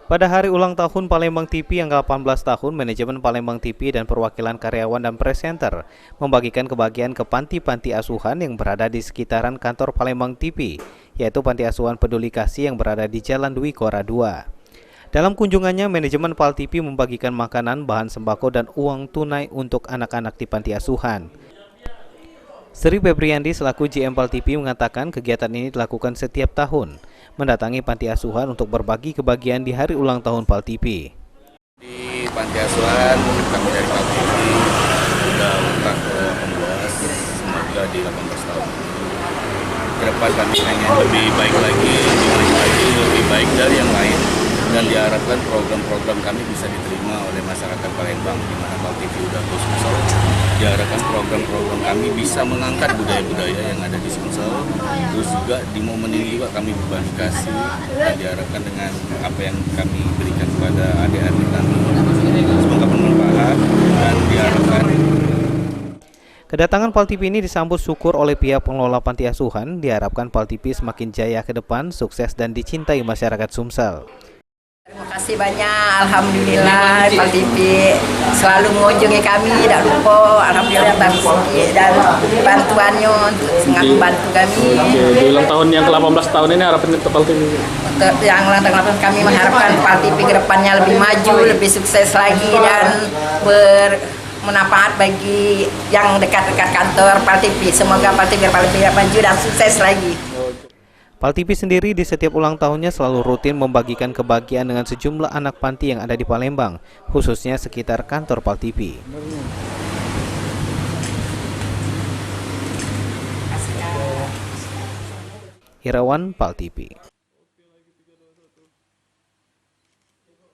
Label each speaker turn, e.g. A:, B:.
A: Pada hari ulang tahun Palembang TV yang ke-18 tahun, manajemen Palembang TV dan perwakilan karyawan dan presenter membagikan kebahagiaan ke panti-panti asuhan yang berada di sekitaran kantor Palembang TV, yaitu Panti Asuhan Peduli Kasih yang berada di Jalan Dwi Kora 2. Dalam kunjungannya, manajemen Pal TV membagikan makanan, bahan sembako, dan uang tunai untuk anak-anak di panti asuhan. Sri Febriandi selaku GM Pal TV mengatakan kegiatan ini dilakukan setiap tahun, mendatangi panti asuhan untuk berbagi kebahagiaan di hari ulang tahun Pal TV.
B: Di panti asuhan kami dari Pal TV sudah utang ke 18, semoga di 18 tahun ke depan kami ingin lebih baik lagi, lebih baik dari yang lain, dan diharapkan program-program kami bisa diterima oleh masyarakat Palembang di mana Pal TV sudah Sumsel. Diharapkan program-program kami bisa mengangkat budaya-budaya yang ada di Sumsel. Terus juga di momen ini juga kami berbagi kasih, dan diharapkan dengan apa yang kami berikan kepada adik-adik kami semoga bermanfaat, dan diharapkan
A: Kedatangan Pal TV ini disambut syukur oleh pihak pengelola panti asuhan. Diharapkan Pal TV semakin jaya ke depan, sukses dan dicintai masyarakat Sumsel.
C: Terima kasih banyak, alhamdulillah Pal TV selalu mengunjungi kami, tidak lupa, alhamdulillah atas rezeki dan bantuannya sangat membantu kami.
D: Di ulang tahun yang ke-18 tahun ini harapannya untuk Pal TV?
C: Untuk yang ulang tahun kami mengharapkan Pal TV ke depannya lebih maju, lebih sukses lagi dan bermanfaat bagi yang dekat-dekat kantor Pal TV. Semoga Pal TV lebih maju dan sukses lagi.
A: Pal TV sendiri di setiap ulang tahunnya selalu rutin membagikan kebahagiaan dengan sejumlah anak panti yang ada di Palembang, khususnya sekitar kantor Pal TV. Irawan, Pal TV.